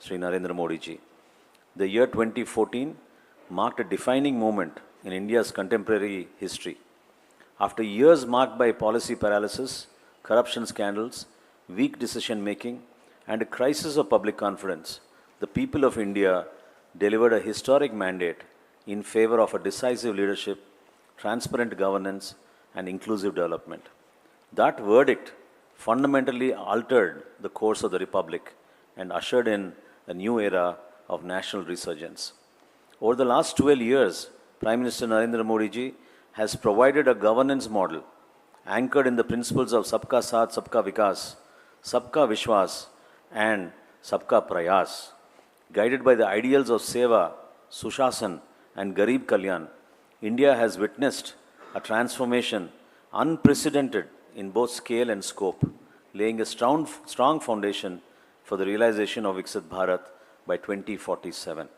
Sri Narendra Modi ji. The year 2014 marked a defining moment in India's contemporary history. After years marked by policy paralysis, corruption scandals, weak decision making, and a crisis of public confidence, the people of India delivered a historic mandate in favor of a decisive leadership, transparent governance, and inclusive development. That verdict fundamentally altered the course of the Republic and ushered in a new era of national resurgence. Over the last 12 years, Prime Minister Narendra Modi ji has provided a governance model anchored in the principles of Sabka Saath, Sabka Vikas, Sabka Vishwas, and Sabka Prayas. Guided by the ideals of Seva, Sushasan, and Garib Kalyan, India has witnessed a transformation unprecedented in both scale and scope, laying a strong foundation for the realization of Viksit Bharat by 2047.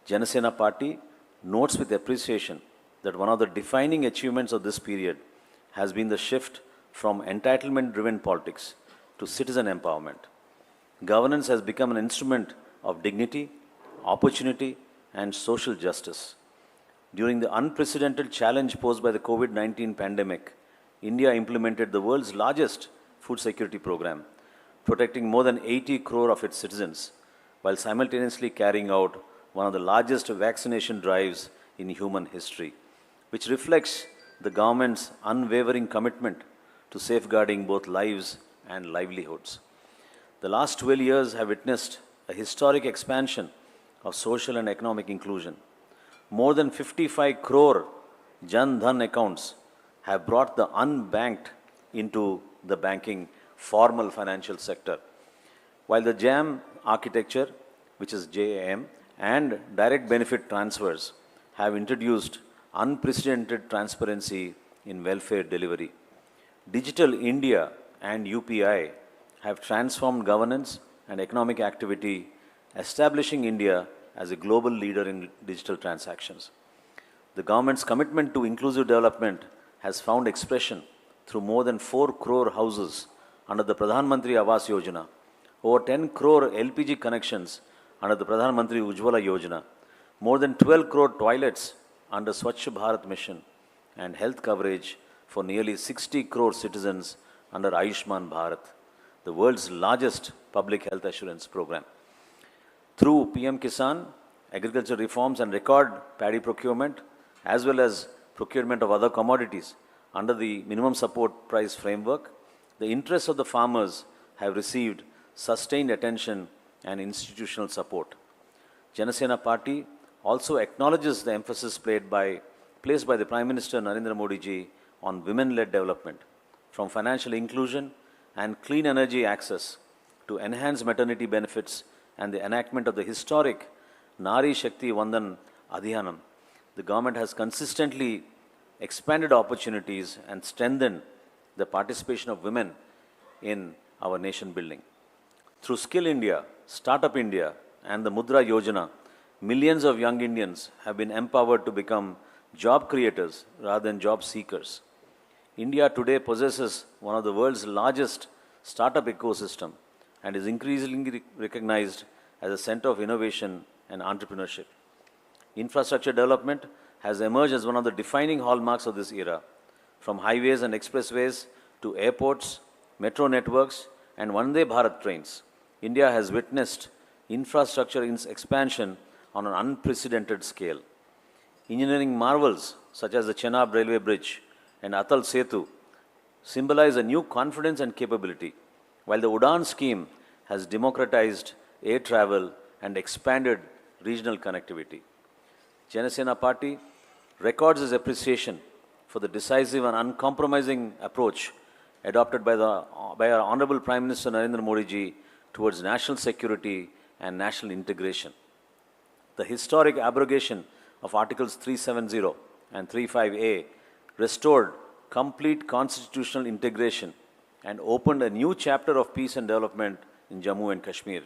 JANASENA party notes with appreciation that one of the defining achievements of this period has been the shift from entitlement-driven politics to citizen empowerment. Governance has become an instrument of dignity, opportunity, and social justice. During the unprecedented challenge posed by the COVID-19 pandemic, India implemented the world's largest food security program, protecting more than 80 crore of its citizens, while simultaneously carrying out one of the largest vaccination drives in human history, which reflects the government's unwavering commitment to safeguarding both lives and livelihoods. The last 12 years have witnessed a historic expansion of social and economic inclusion. More than 55 crore Jan Dhan accounts have brought the unbanked into the banking formal financial sector, while the JAM architecture, which is JAM, and direct benefit transfers have introduced unprecedented transparency in welfare delivery. Digital India and UPI have transformed governance and economic activity, establishing India as a global leader in digital transactions. The government's commitment to inclusive development has found expression through more than 4 crore houses under the Pradhan Mantri Awas Yojana, over 10 crore LPG connections under the Pradhan Mantri Ujjwala Yojana, more than 12 crore toilets under Swachh Bharat Mission, and health coverage for nearly 60 crore citizens under Ayushman Bharat, the world's largest public health assurance program. Through PM Kisan, agriculture reforms and record paddy procurement, as well as procurement of other commodities under the minimum support price framework, the interests of the farmers have received sustained attention and institutional support. JANASENA party also acknowledges the emphasis placed by the Prime Minister Narendra Modi ji on women-led development, from financial inclusion and clean energy access to enhanced maternity benefits and the enactment of the historic Nari Shakti Vandan Adhiyanam. The government has consistently expanded opportunities and strengthened the participation of women in our nation building. Through Skill India, Startup India, and the Mudra Yojana, millions of young Indians have been empowered to become job creators rather than job seekers. India today possesses one of the world's largest startup ecosystem and is increasingly recognized as a center of innovation and entrepreneurship. Infrastructure development has emerged as one of the defining hallmarks of this era, from highways and expressways to airports, metro networks, and Vande Bharat trains. India has witnessed infrastructure expansion on an unprecedented scale. Engineering marvels such as the Chenab Railway Bridge and Atal Setu symbolize a new confidence and capability, while the Udan scheme has democratized air travel and expanded regional connectivity. JANASENA party records its appreciation for the decisive and uncompromising approach adopted by our Honorable Prime Minister Narendra Modi ji towards national security and national integration. The historic abrogation of Articles 370 and 35A restored complete constitutional integration and opened a new chapter of peace and development in Jammu and Kashmir.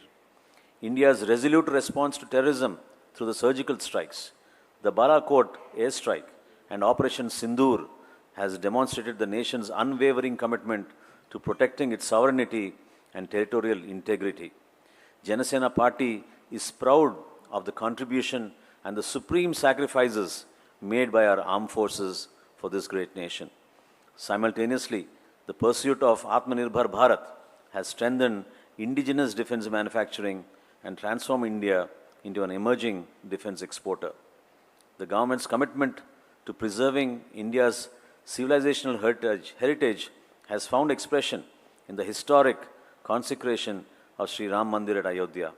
India's resolute response to terrorism through the surgical strikes, the Balakot airstrike, and Operation Sindoor has demonstrated the nation's unwavering commitment to protecting its sovereignty and territorial integrity. Janasena party is proud of the contribution and the supreme sacrifices made by our armed forces for this great nation. Simultaneously, the pursuit of Atmanirbhar Bharat has strengthened indigenous defense manufacturing and transformed India into an emerging defense exporter. The government's commitment to preserving India's civilizational heritage has found expression in the historic consecration of Sri Ram Mandir at Ayodhya,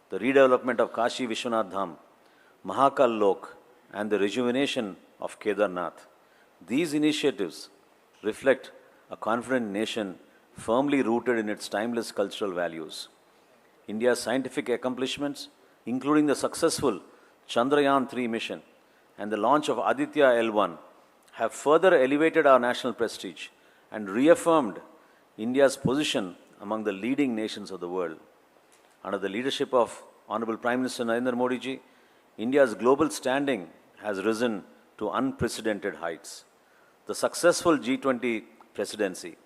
the redevelopment of Kashi Vishwanath Dham, Mahakal Lok, and the rejuvenation of Kedarnath. These initiatives reflect a confident nation firmly rooted in its timeless cultural values. India's scientific accomplishments, including the successful Chandrayaan-3 mission and the launch of Aditya L1, have further elevated our national prestige and reaffirmed India's position among the leading nations of the world. Under the leadership of Honorable Prime Minister Narendra Modi ji, India's global standing has risen to unprecedented heights. The successful G20 presidency,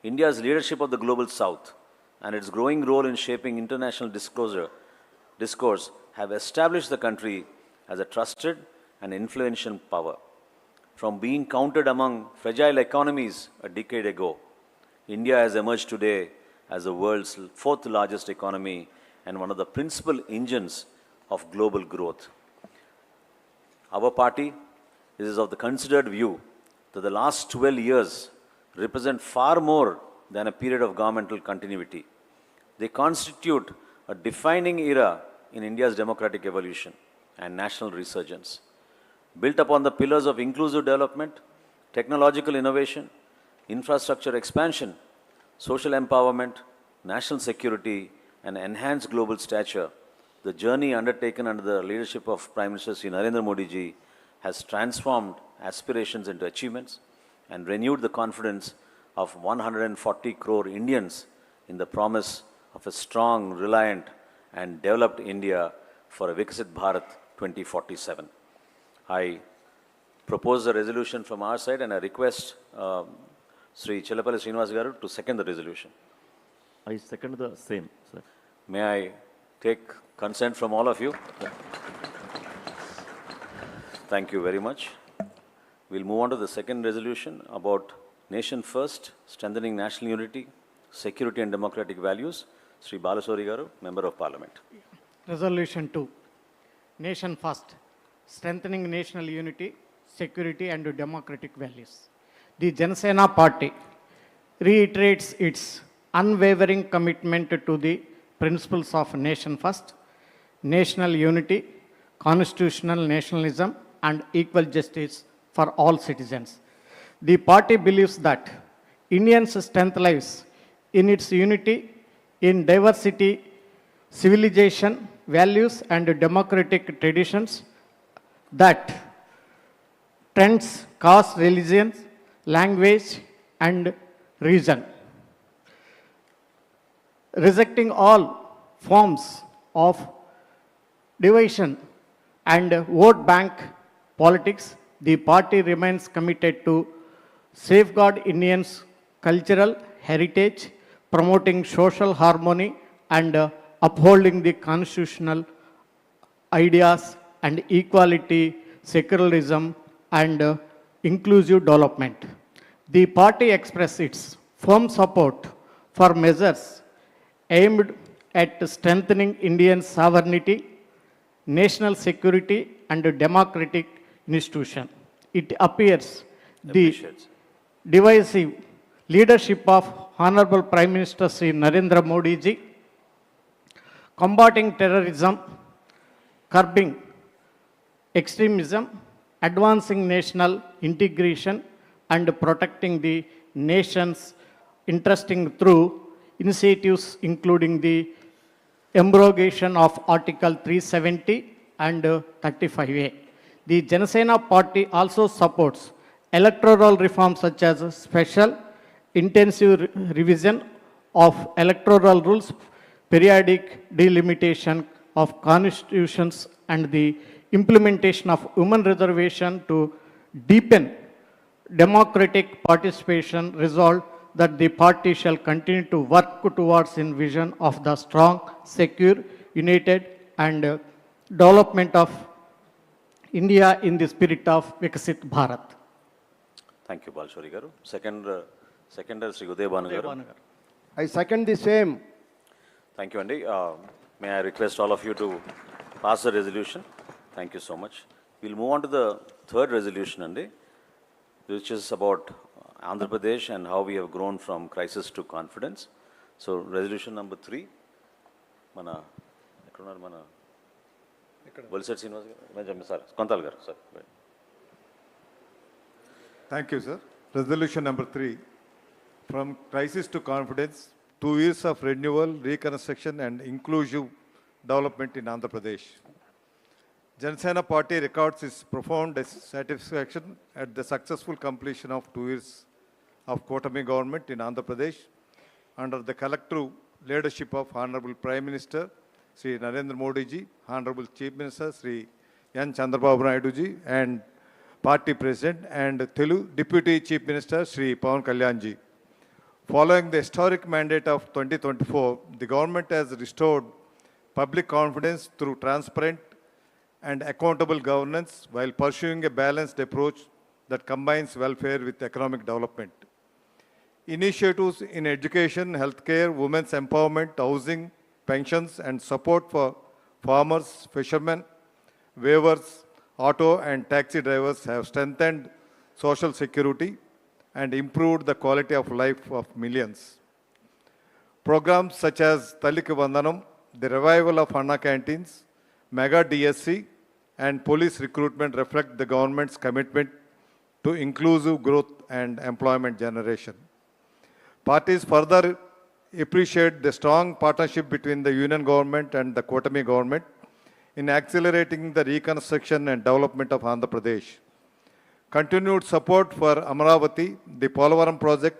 India's leadership of the Global South, and its growing role in shaping international discourse have established the country as a trusted and influential power. From being counted among fragile economies a decade ago, India has emerged today as the world's fourth largest economy and one of the principal engines of global growth. Our party is of the considered view that the last 12 years represent far more than a period of governmental continuity. They constitute a defining era in India's democratic evolution and national resurgence. Built upon the pillars of inclusive development, technological innovation, infrastructure expansion, social empowerment, national security, and enhanced global stature, the journey undertaken under the leadership of Prime Minister Sri Narendra Modi ji has transformed aspirations into achievements and renewed the confidence of 140 crore Indians in the promise of a strong, reliant, and developed India for a Viksit Bharat 2047. I propose a resolution from our side and I request Sri Chellapalli Srinivas Garu to second the resolution. I second the same, sir. May I take consent from all of you? Thank you very much. We'll move on to the second resolution about Nation First, Strengthening National Unity, Security and Democratic Values. Sri Balasuri Garu, Member of Parliament. Resolution 2. Nation First, Strengthening National Unity, Security and Democratic Values. The JANASENA party reiterates its unwavering commitment to the principles of Nation First, national unity, constitutional nationalism, and equal justice for all citizens. The party believes that Indians' strength lies in its unity, in diversity, civilization, values, and democratic traditions that trends, caste, religion, language, and region. Rejecting all forms of division and vote bank politics, the party remains committed to safeguard Indians' cultural heritage, promoting social harmony and upholding the constitutional ideas and equality, secularism, and inclusive development. The party expresses its firm support for measures aimed at strengthening Indian sovereignty, national security, and democratic institution. It appears the divisive leadership of Honorable Prime Minister Sri Narendra Modi ji, combating terrorism, curbing extremism, advancing national integration, and protecting the nation's interests through initiatives including the abrogation of Article 370 and 35A. The JANASENA party also supports electoral reforms such as special intensive revision of electoral rules, periodic delimitation of constitutions, and the implementation of women reservation to deepen democratic participation, resolve that the party shall continue to work towards in vision of the strong, secure, united and development of India in the spirit of Vikasit Bharat. Thank you, Balshwari Garu. Second, Sri Uday Bhanu Garu. I second the same. Thank you, Andy. May I request all of you to pass the resolution? Thank you so much. We'll move on to the third resolution, Andy, which is about Andhra Pradesh and how we have grown from crisis to confidence. So, resolution number 3. Mana, Valsad Srinivas garu, sir, Kontal garu, sir. Thank you, sir. Resolution number 3. From crisis to confidence, 2 years of renewal, reconstruction and inclusive development in Andhra Pradesh. JANASENA party records its profound satisfaction at the successful completion of 2 years of Kotami government in Andhra Pradesh under the collective leadership of Honorable Prime Minister Sri Narendra Modi ji, Honorable Chief Minister Sri N. Chandrababu Naidu ji and Party President and Telugu Deputy Chief Minister Sri Pawan Kalyan ji. Following the historic mandate of 2024, the government has restored public confidence through transparent and accountable governance while pursuing a balanced approach that combines welfare with economic development. Initiatives in education, healthcare, women's empowerment, housing, pensions and support for farmers, fishermen, weavers, auto and taxi drivers have strengthened social security and improved the quality of life of millions. Programs such as Talliki Vandanam, the revival of Anna canteens, Mega DSC and police recruitment reflect the government's commitment to inclusive growth and employment generation. Parties further appreciate the strong partnership between the Union government and the Kotami government in accelerating the reconstruction and development of Andhra Pradesh. Continued support for Amaravati, the Polavaram project,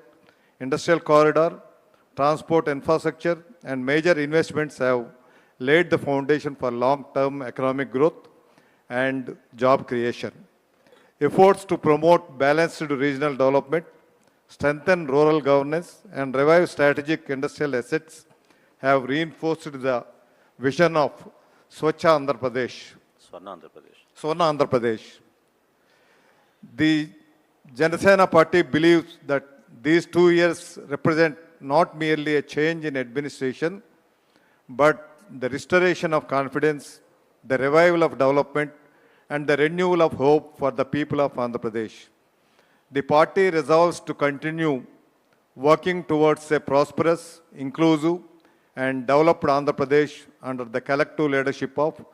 industrial corridor, transport infrastructure and major investments have laid the foundation for long-term economic growth and job creation. Efforts to promote balanced regional development, strengthen rural governance and revive strategic industrial assets have reinforced the vision of Swachha Andhra Pradesh. Swarna Andhra Pradesh. The JANASENA party believes that these 2 years represent not merely a change in administration, but the restoration of confidence, the revival of development, and the renewal of hope for the people of Andhra Pradesh. The party resolves to continue working towards a prosperous, inclusive, and developed Andhra Pradesh under the collective leadership of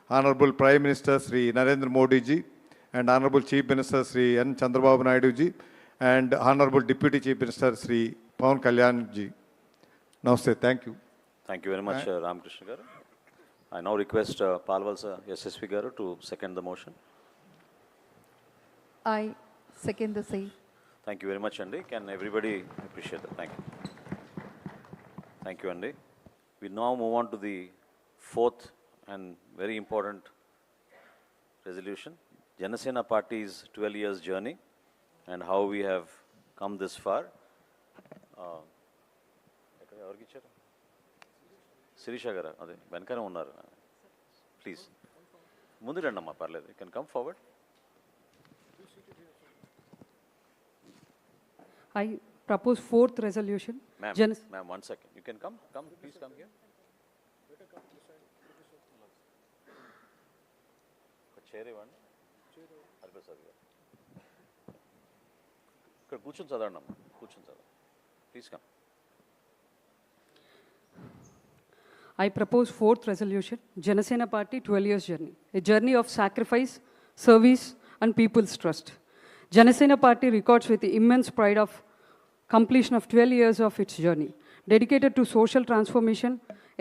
Honorable Prime Minister Sri Narendra Modi ji and Honorable Chief Minister Sri N. Chandrababu Naidu ji and Honorable Deputy Chief Minister Sri Pawan Kalyan ji. Namaste. Thank you. Thank you very much, Ramakrishna Garu. I now request Palvalsa SSV Garu to second the motion. I second the same. Thank you very much, Andy. Can everybody appreciate that? Thank you. Thank you, Andy. We now move on to the fourth and very important resolution. JANASENA party's 12 years journey and how we have come this far. Sirisha Gara, వెనకనే ఉన్నారు. Please. ముందు రండమ్మా, పర్లేదు. You can come forward. I propose fourth resolution. Ma'am, 1 second. You can come, please come here. Chair ఇవ్వండి. హరిప్రసాద్ గారు ఇక్కడ కూర్చొని చదవండి అమ్మా, కూర్చొని చదవండి. Please come. I propose fourth resolution, JANASENA party 12 years journey, a journey of sacrifice, service and people's trust. JANASENA party records with immense pride of completion of 12 years of its journey, dedicated to social transformation,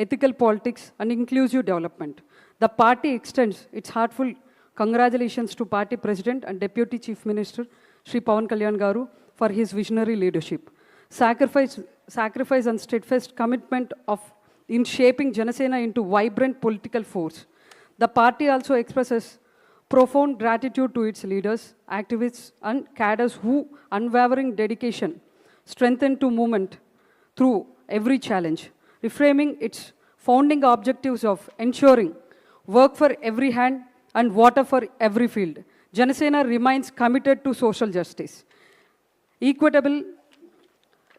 ethical politics and inclusive development. The party extends its heartfelt congratulations to party president and deputy chief minister Sri Pawan Kalyan Garu for his visionary leadership, sacrifice and steadfast commitment in shaping JANASENA into vibrant political force. The party also expresses profound gratitude to its leaders, activists and cadres whose unwavering dedication strengthened to movement through every challenge, reframing its founding objectives of ensuring work for every hand and water for every field. JANASENA remains committed to social justice, equitable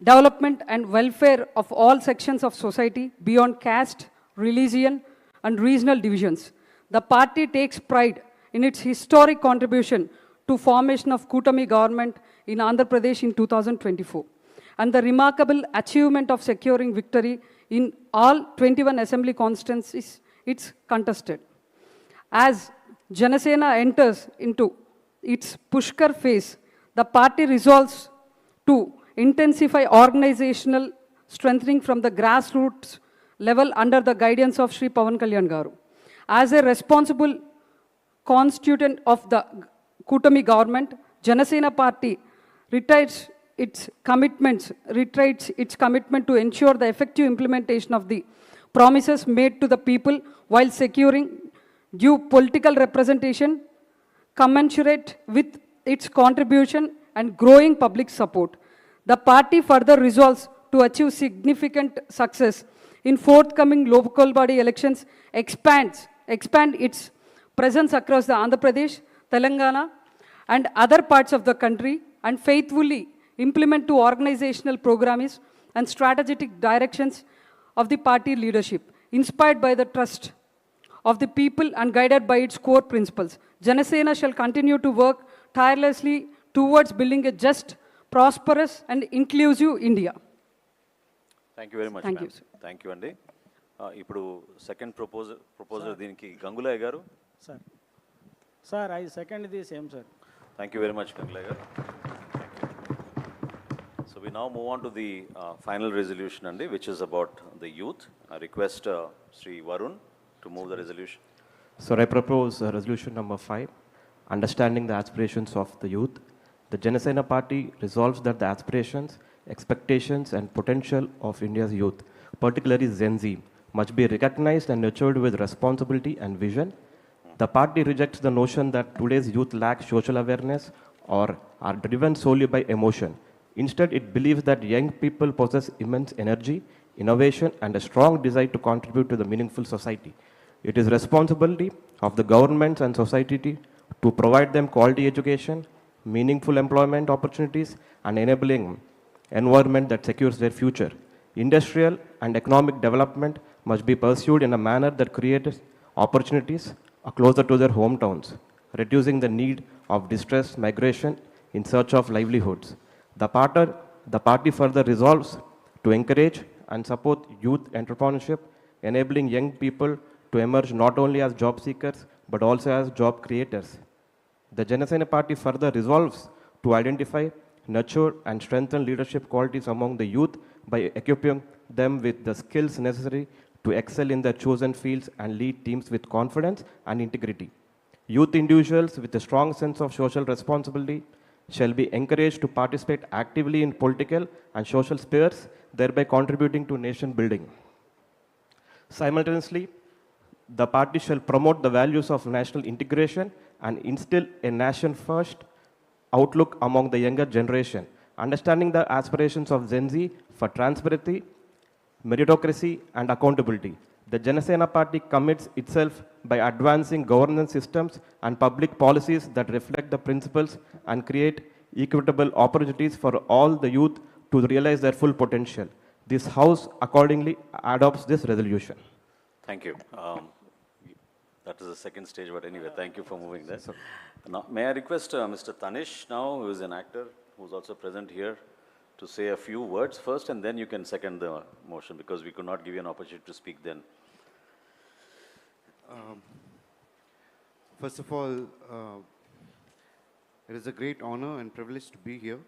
development and welfare of all sections of society beyond caste, religion, and regional divisions. The party takes pride in its historic contribution to formation of Kutami government in Andhra Pradesh in 2024 and the remarkable achievement of securing victory in all 21 assembly constituencies it's contested. As JANASENA enters into its Pushkar phase, the party resolves to intensify organizational strengthening from the grassroots level under the guidance of Sri Pawan Kalyan Garu. As a responsible constituent of the Kutami government, JANASENA party reiterates its commitment to ensure the effective implementation of the promises made to the people while securing due political representation commensurate with its contribution and growing public support. The party further resolves to achieve significant success in forthcoming local body elections, expand its presence across the Andhra Pradesh, Telangana, and other parts of the country, and faithfully implement two organizational programs and strategic directions of the party leadership, inspired by the trust of the people and guided by its core principles. JANASENA shall continue to work tirelessly towards building a just, prosperous, and inclusive India. Thank you very much, Thank ma'am. you, sir. Thank you, Andy. ఇప్పుడు second proposer దీనికి గంగులయ్య గారు. Sir, I second the same, sir. Thank you very much, Gangulay garu. So we now move on to the final resolution, Andy, which is about the youth. I request Sri Varun to move the resolution. So I propose resolution number 5, understanding the aspirations of the youth. The JANASENA party resolves that the aspirations, expectations and potential of India's youth, particularly Gen Z, must be recognized and nurtured with responsibility and vision. The party rejects the notion that today's youth lack social awareness or are driven solely by emotion. Instead, it believes that young people possess immense energy, innovation, and a strong desire to contribute to the meaningful society. It is responsibility of the governments and society to provide them quality education, meaningful employment opportunities, and enabling environment that secures their future. Industrial and economic development must be pursued in a manner that creates opportunities closer to their hometowns, reducing the need of distressed migration in search of livelihoods. The party further resolves to encourage and support youth entrepreneurship, enabling young people to emerge not only as job seekers but also as job creators. The JANASENA party further resolves to identify, nurture and strengthen leadership qualities among the youth by equipping them with the skills necessary to excel in their chosen fields and lead teams with confidence and integrity. Youth individuals with a strong sense of social responsibility shall be encouraged to participate actively in political and social spheres, thereby contributing to nation building. Simultaneously, the party shall promote the values of national integration and instill a nation-first outlook among the younger generation, understanding the aspirations of Gen Z for transparency, meritocracy, and accountability. The JANASENA party commits itself by advancing governance systems and public policies that reflect the principles and create equitable opportunities for all the youth to realize their full potential. This House accordingly adopts this resolution. Thank you. That is the second stage, but anyway, thank you for moving there. Now, may I request Mr. Tanish now, who is an actor, who is also present here, to say a few words first, and then you can second the motion, because we could not give you an opportunity to speak then. First of all, it is a great honor and privilege to be here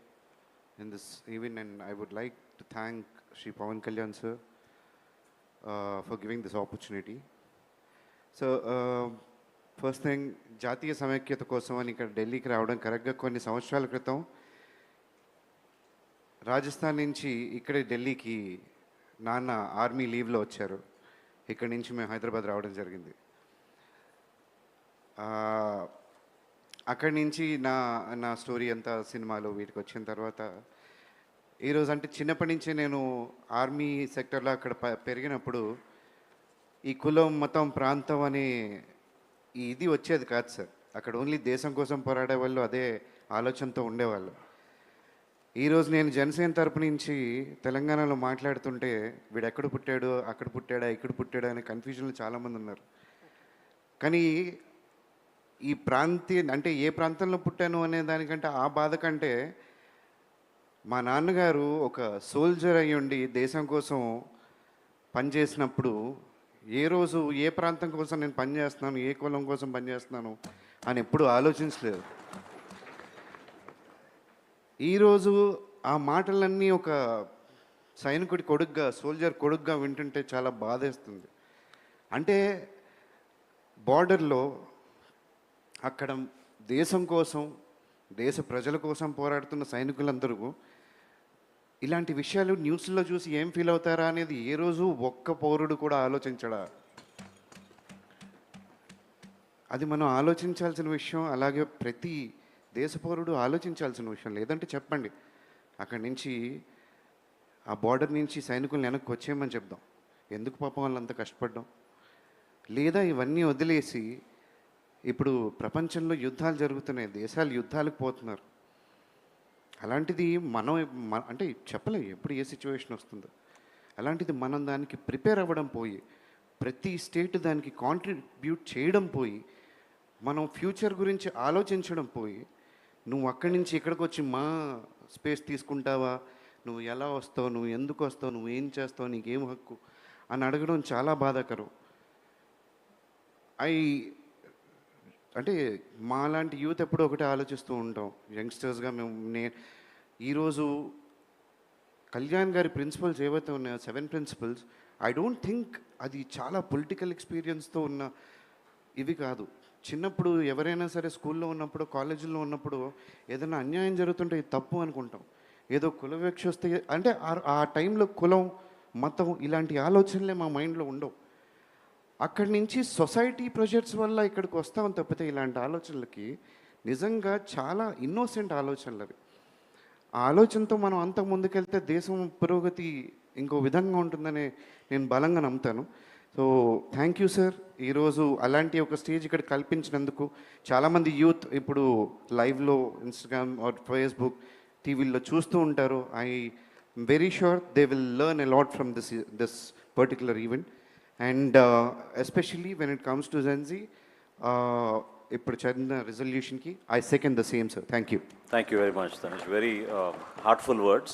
in this event, and I would like to thank Sri Pawan Kalyan sir for giving this opportunity. So, first thing, జాతీయ సమైక్యత కోసం అని ఇక్కడ ఢిల్లీకి రావడం కరెక్ట్గా కొన్ని సంవత్సరాల క్రితం రాజస్థాన్ నుంచి ఇక్కడే ఢిల్లీకి నాన్న ఆర్మీ లీవ్లో వచ్చారు. ఇక్కడి నుంచి మేము హైదరాబాద్ రావడం జరిగింది. అక్కడి నుంచి నా స్టోరీ అంతా సినిమాలో వీటికి వచ్చిన తర్వాత ఈరోజు అంటే చిన్నప్పటి నుంచే నేను ఆర్మీ సెక్టర్లో అక్కడ పెరిగినప్పుడు ఈ కులం మతం ప్రాంతం అనే ఇది వచ్చేది కాదు సార్. అక్కడ ఓన్లీ దేశం కోసం పోరాడే వాళ్ళు అదే ఆలోచనతో ఉండేవాళ్ళు. ఈరోజు నేను జనసేన తరపు నుంచి తెలంగాణలో మాట్లాడుతుంటే వీడు ఎక్కడ పుట్టాడు, అక్కడ పుట్టాడా, ఇక్కడ పుట్టాడా అనే కన్ఫ్యూజన్లో చాలామంది ఉన్నారు. కానీ ఈ అంటే ఏ ప్రాంతంలో పుట్టాను అనే దానికంటే ఆ బాధ కంటే మా నాన్నగారు ఒక సోల్జర్ అయ్యి ఉండి దేశం కోసం పనిచేసినప్పుడు ఏ రోజు ఏ ప్రాంతం కోసం నేను పనిచేస్తున్నాను, ఏ కులం కోసం పనిచేస్తున్నాను అని ఎప్పుడూ ఆలోచించలేదు. ఈరోజు ఆ మాటలన్నీ ఒక సైనికుడి కొడుగ్గా, సోల్జర్ కొడుగ్గా వింటుంటే చాలా బాధేస్తుంది. అంటే బార్డర్లో అక్కడ దేశం కోసం, దేశ ప్రజల కోసం పోరాడుతున్న సైనికులందరూ ఇలాంటి విషయాలు న్యూస్లో చూసి ఏం ఫీల్ అవుతారా అనేది ఏ రోజు ఒక్క పౌరుడు కూడా ఆలోచించడా? అది మనం ఆలోచించాల్సిన విషయం. అలాగే ప్రతి దేశ పౌరుడు ఆలోచించాల్సిన విషయం. లేదంటే చెప్పండి, అక్కడి నుంచి ఆ బార్డర్ నుంచి సైనికులను వెనక్కి వచ్చేయమని చెప్దాం. ఎందుకు పాపం వాళ్ళంత కష్టపడ్డాం? లేదా ఇవన్నీ వదిలేసి ఇప్పుడు ప్రపంచంలో యుద్ధాలు జరుగుతున్నాయి, దేశాలు యుద్ధాలకు పోతున్నారు. అలాంటిది మనం అంటే చెప్పలేం ఎప్పుడు ఏ సిచ్యువేషన్ వస్తుందో. అలాంటిది మనం దానికి ప్రిపేర్ అవ్వడం పోయి, ప్రతి స్టేట్ దానికి కాంట్రిబ్యూట్ చేయడం పోయి, మనం ఫ్యూచర్ గురించి ఆలోచించడం పోయి, నువ్వు అక్కడి నుంచి ఇక్కడికి వచ్చి మా స్పేస్ తీసుకుంటావా, నువ్వు ఎలా వస్తావు, నువ్వు ఎందుకు వస్తావు, నువ్వు ఏం చేస్తావు, నీకేం హక్కు అని అడగడం చాలా బాధాకరం. అంటే మాలాంటి యూత్ ఎప్పుడూ ఒకటే ఆలోచిస్తూ ఉంటాం యంగ్స్టర్స్గా. ఈరోజు కళ్యాణ్ గారి ప్రిన్సిపల్స్ ఏవైతే ఉన్నాయో 7 ప్రిన్సిపల్స్, ఐ డోంట్ థింక్ అది చాలా పొలిటికల్ ఎక్స్పీరియన్స్తో ఉన్న ఇవి కాదు. చిన్నప్పుడు ఎవరైనా సరే స్కూల్లో ఉన్నప్పుడు, కాలేజీలో ఉన్నప్పుడు ఏదైనా అన్యాయం జరుగుతుంటే ఇది తప్పు అనుకుంటాం. ఏదో కుల వివక్ష వస్తే అంటే ఆ టైంలో కులం, మతం ఇలాంటి ఆలోచనలే మా మైండ్లో ఉండవు. అక్కడి నుంచి సొసైటీ ప్రెషర్స్ వల్ల ఇక్కడికి వస్తాం తప్పితే ఇలాంటి ఆలోచనలకి నిజంగా చాలా ఇన్నోసెంట్ ఆలోచనలు అవి. ఆ ఆలోచనతో మనం అంత ముందుకెళ్తే దేశం పురోగతి ఇంకో విధంగా ఉంటుందని నేను బలంగా నమ్ముతాను. So thank you sir. ఈరోజు అలాంటి ఒక స్టేజ్ ఇక్కడ కల్పించినందుకు. చాలామంది యూత్ ఇప్పుడు లైవ్లో ఇన్స్టాగ్రామ్ ఆర్ ఫేస్బుక్ టీవీల్లో చూస్తూ ఉంటారు. I'm very sure they will learn a lot from this particular event. And especially when it comes to Gen Z, ఇప్పుడు చదివిన రెజల్యూషన్కి I second the same sir. Thank you. Thank you very much, Tanish. Very heartful words.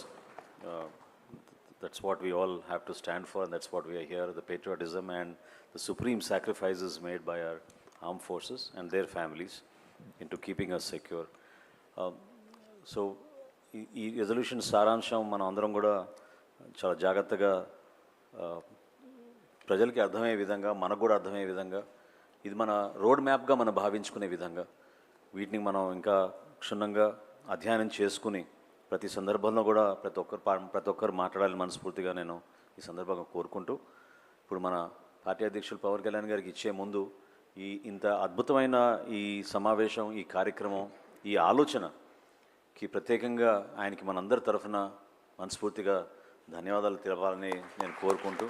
That's what we all have to stand for, and that's what we are here, the patriotism and the supreme sacrifices made by our armed forces and their families into keeping us secure. So, ఈ resolution సారాంశం మనం అందరం కూడా చాలా జాగ్రత్తగా ప్రజలకి అర్థమయ్యే విధంగా, మనకు కూడా అర్థమయ్యే విధంగా, ఇది మన రోడ్ మ్యాప్గా మనం భావించుకునే విధంగా వీటిని మనం ఇంకా క్షుణ్ణంగా అధ్యయనం చేసుకుని ప్రతి సందర్భంలో కూడా ప్రతి ఒక్కరు మాట్లాడాలని మనస్ఫూర్తిగా నేను ఈ సందర్భంగా కోరుకుంటూ, ఇప్పుడు మన పార్టీ అధ్యక్షులు పవన్ కళ్యాణ్ గారికి ఇచ్చే ముందు ఇంత అద్భుతమైన ఈ సమావేశం, ఈ కార్యక్రమం, ఈ ఆలోచనకి ప్రత్యేకంగా ఆయనకి మనందరి తరఫున మనస్ఫూర్తిగా ధన్యవాదాలు తెలపాలని నేను కోరుకుంటూ,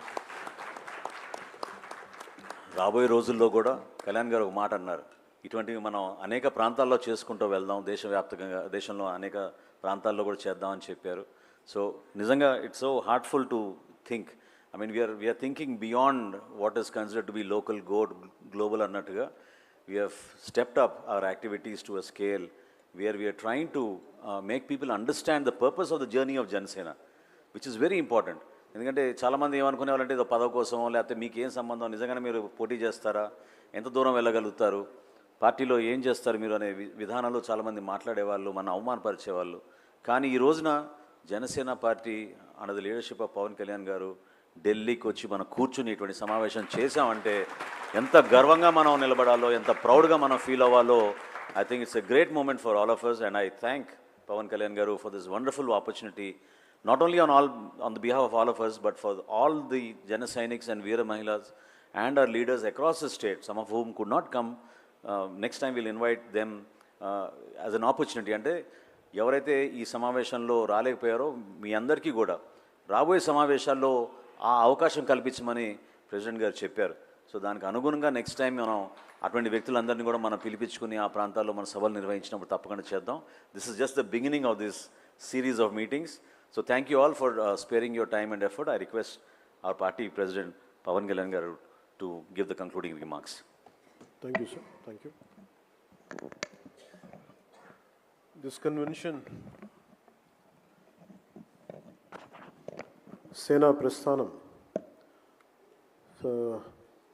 రాబోయే రోజుల్లో కూడా కళ్యాణ్ గారు ఒక మాట అన్నారు, ఇటువంటివి మనం అనేక ప్రాంతాల్లో చేసుకుంటూ వెళ్దాం, దేశవ్యాప్తంగా దేశంలో అనేక ప్రాంతాల్లో కూడా చేద్దామని చెప్పారు. సో నిజంగా it's so hurtful to think. I mean we're thinking beyond what is considered to be local, global అన్నట్టుగా we have stepped up our activities to a scale where we're trying to make people understand the purpose of the journey of Janasena, which is very important. ఎందుకంటే చాలామంది ఏమనుకునే వాళ్ళంటే ఏదో పదవి కోసం, లేకపోతే మీకు ఏం సంబంధం, నిజంగానే మీరు పోటీ చేస్తారా, ఎంత దూరం వెళ్ళగలుగుతారు, పార్టీలో ఏం చేస్తారు మీరు అనే విధానాలు చాలామంది మాట్లాడేవాళ్ళు, మన అవమానపరిచేవాళ్ళు. కానీ ఈ రోజున Janasena party under the leadership of Pawan Kalyan గారు ఢిల్లీకి వచ్చి మనం కూర్చుని ఇటువంటి సమావేశం చేశామంటే ఎంత గర్వంగా మనం నిలబడాలో, ఎంత ప్రౌడ్గా మనం ఫీల్ అవ్వాలో. I think it's a great moment for all of us, and I thank Pawan Kalyan garu for this wonderful opportunity, not only on the behalf of all of us, but for all the JANASENICs and Veera Mahilas and our leaders across the state, some of whom could not come. Next time we'll invite them as an opportunity. Ante ఎవరైతే ఈ సమావేశంలో రాలేకపోయారో మీ అందరికీ కూడా రాబోయే సమావేశాల్లో ఆ అవకాశం కల్పించమని president గారు చెప్పారు. సో దానికి అనుగుణంగా నెక్స్ట్ టైం మనం అటువంటి వ్యక్తులందరినీ కూడా మనం పిలిపించుకుని ఆ ప్రాంతాల్లో మన సభలు నిర్వహించినప్పుడు తప్పకుండా చేద్దాం. This is just the beginning of this series of meetings. So thank you all for sparing your time and effort. I request our party president Pawan Kalyan garu to give the concluding remarks. Thank you, sir. Thank you. This convention, Sena Prasthanam, for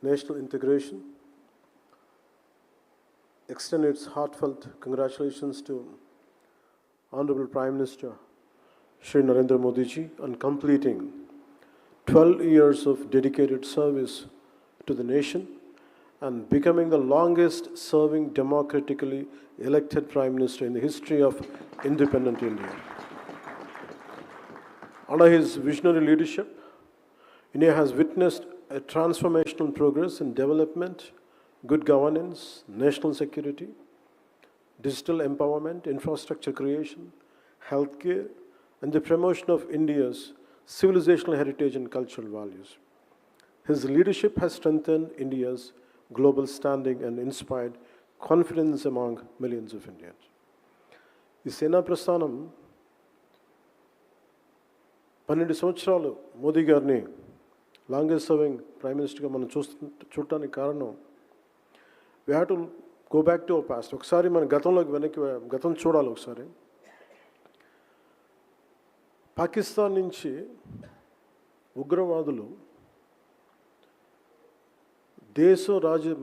national integration, extend its heartfelt congratulations to Honorable Prime Minister Shri Narendra Modi ji on completing 12 years of dedicated service to the nation and becoming the longest serving democratically elected Prime Minister in the history of independent India. Under his visionary leadership, India has witnessed a transformational progress in development, good governance, national security, digital empowerment, infrastructure creation, healthcare, and the promotion of India's civilizational heritage and cultural values. His leadership has strengthened India's global standing and inspired confidence among millions of Indians. ఈ సేనా ప్రస్థానం 12 సంవత్సరాలు మోదీ గారిని longest serving prime మినిస్టర్గా మనం చూడటానికి కారణం we have to go back to our past. ఒకసారి మన గతం చూడాలి. ఒకసారి పాకిస్తాన్ నుంచి ఉగ్రవాదులు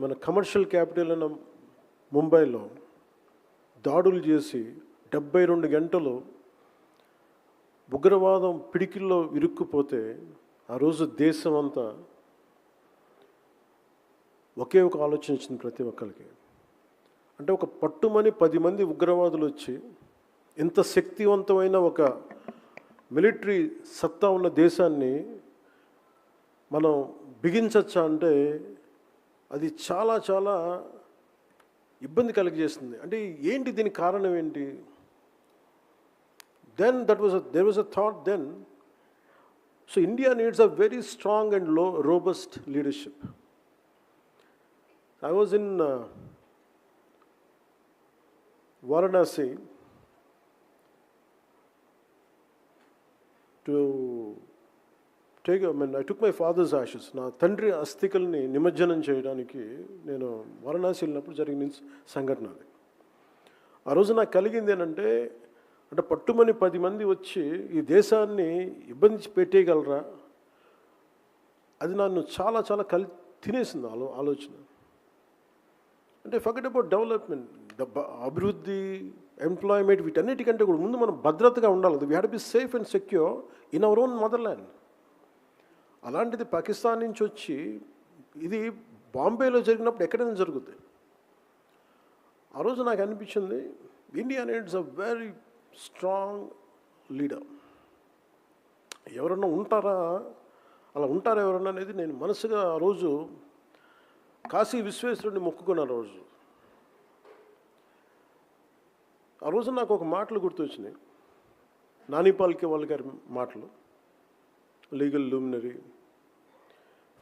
మన కమర్షియల్ క్యాపిటల్ అయిన ముంబైలో దాడులు చేసి 72 గంటలు ఉగ్రవాదం పిడికిల్లో ఇరుక్కుపోతే ఆ రోజు దేశం అంతా ఒకే ఒక ఆలోచన వచ్చింది ప్రతి ఒక్కరికి. అంటే ఒక పట్టుమని 10 మంది ఉగ్రవాదులు వచ్చి ఇంత శక్తివంతమైన ఒక మిలిటరీ సత్తా ఉన్న దేశాన్ని మనం బిగించచ్చా అంటే అది చాలా చాలా ఇబ్బంది కలిగజేస్తుంది. అంటే ఏంటి దీనికి కారణం ఏంటి? Then there was a thought then, so India needs a very strong and robust leadership. I was in Varanasi to I took my father's ashes. నా తండ్రి అస్థికల్ని నిమజ్జనం చేయడానికి నేను వారణాసి వెళ్ళినప్పుడు జరిగిన సంఘటన అది. ఆ రోజు నాకు కలిగింది ఏంటంటే అంటే పట్టుమని 10 మంది వచ్చి ఈ దేశాన్ని ఇబ్బంది పెట్టేయగలరా? అది నన్ను చాలా చాలా తినేసింది ఆలోచన. అంటే ఫర్గెట్ అబౌట్ డెవలప్మెంట్, అభివృద్ధి, ఎంప్లాయ్మెంట్, వీటన్నిటికంటే కూడా ముందు మనం భద్రతగా ఉండాలి. We have to be safe and secure in our own mother land. అలాంటిది పాకిస్తాన్ నుంచి వచ్చి ఇది బాంబేలో జరిగినప్పుడు ఎక్కడైనా జరుగుతుంది. ఆ రోజు నాకు అనిపించింది India needs a very strong leader. ఎవరన్నా ఉంటారా, అలా ఉంటారా ఎవరన్నా అనేది నేను మనసుగా ఆ రోజు కాశీ విశ్వేశ్వరుడిని మొక్కుకున్నాను. ఆ రోజు నాకు ఒక మాటలు గుర్తొచ్చినాయి. నాని పాల్కే గారి మాటలు. లీగల్ లూమినరీ,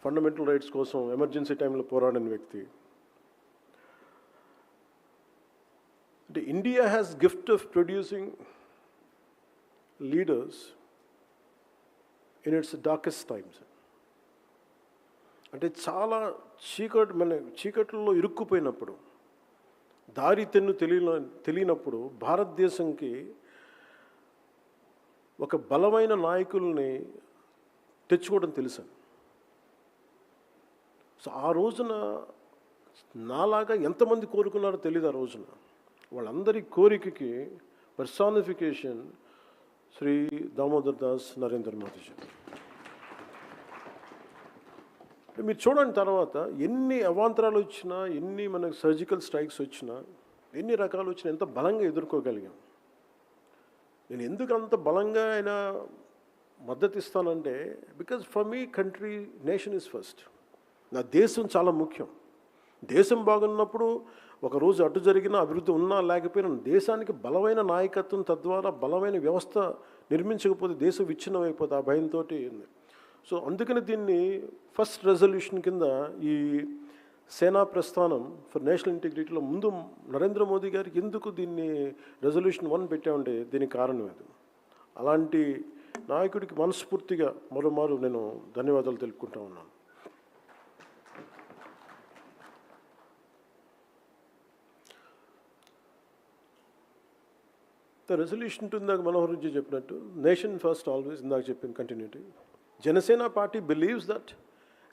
ఫండమెంటల్ రైట్స్ కోసం ఎమర్జెన్సీ టైంలో పోరాడిన వ్యక్తి. అంటే India has gift of producing leaders in it's darkest times. అంటే చాలా చీకట్లో ఇరుక్కుపోయినప్పుడు, దారి తెన్ను తెలియనప్పుడు భారతదేశంకి ఒక బలమైన నాయకుల్ని తెచ్చుకోవడం తెలుసు. సో ఆ రోజున నాలాగా ఎంతమంది కోరుకున్నారో తెలియదు. ఆ రోజున వాళ్ళందరి కోరికకి పర్సానిఫికేషన్ శ్రీ దామోదర్ దాస్ నరేంద్ర మోదీజీ. మీరు చూడండి, తర్వాత ఎన్ని అవాంతరాలు వచ్చినా, ఎన్ని మనకు సర్జికల్ స్ట్రైక్స్ వచ్చినా, ఎన్ని రకాలు వచ్చినా ఎంత బలంగా ఎదుర్కోగలిగాం. నేను ఎందుకు అంత బలంగా ఆయన మద్దతు ఇస్తానంటే because for me country nation is first. నా దేశం చాలా ముఖ్యం. దేశం బాగున్నప్పుడు ఒకరోజు అటు జరిగిన అభివృద్ధి ఉన్నా లేకపోయినా దేశానికి బలమైన నాయకత్వం, తద్వారా బలమైన వ్యవస్థ నిర్మించకపోతే దేశం విచ్ఛిన్నం అయిపోతుంది. ఆ భయంతో ఉంది. సో అందుకని దీన్ని ఫస్ట్ రెజల్యూషన్ కింద ఈ సేనా ప్రస్థానం ఫర్ నేషనల్ ఇంటిగ్రిటీలో ముందు నరేంద్ర మోదీ గారికి ఎందుకు దీన్ని రెజల్యూషన్ 1 పెట్టామంటే దీనికి కారణం అది. అలాంటి నాయకుడికి మనస్ఫూర్తిగా మరోమారు నేను ధన్యవాదాలు తెలుపుకుంటా ఉన్నాను. ద రెజల్యూషన్ ఇందాక మనోహర్ జీ చెప్పినట్టు నేషన్ ఫస్ట్ ఆల్వేస్ ఇందాక చెప్పిన continuity. Janasena party believes that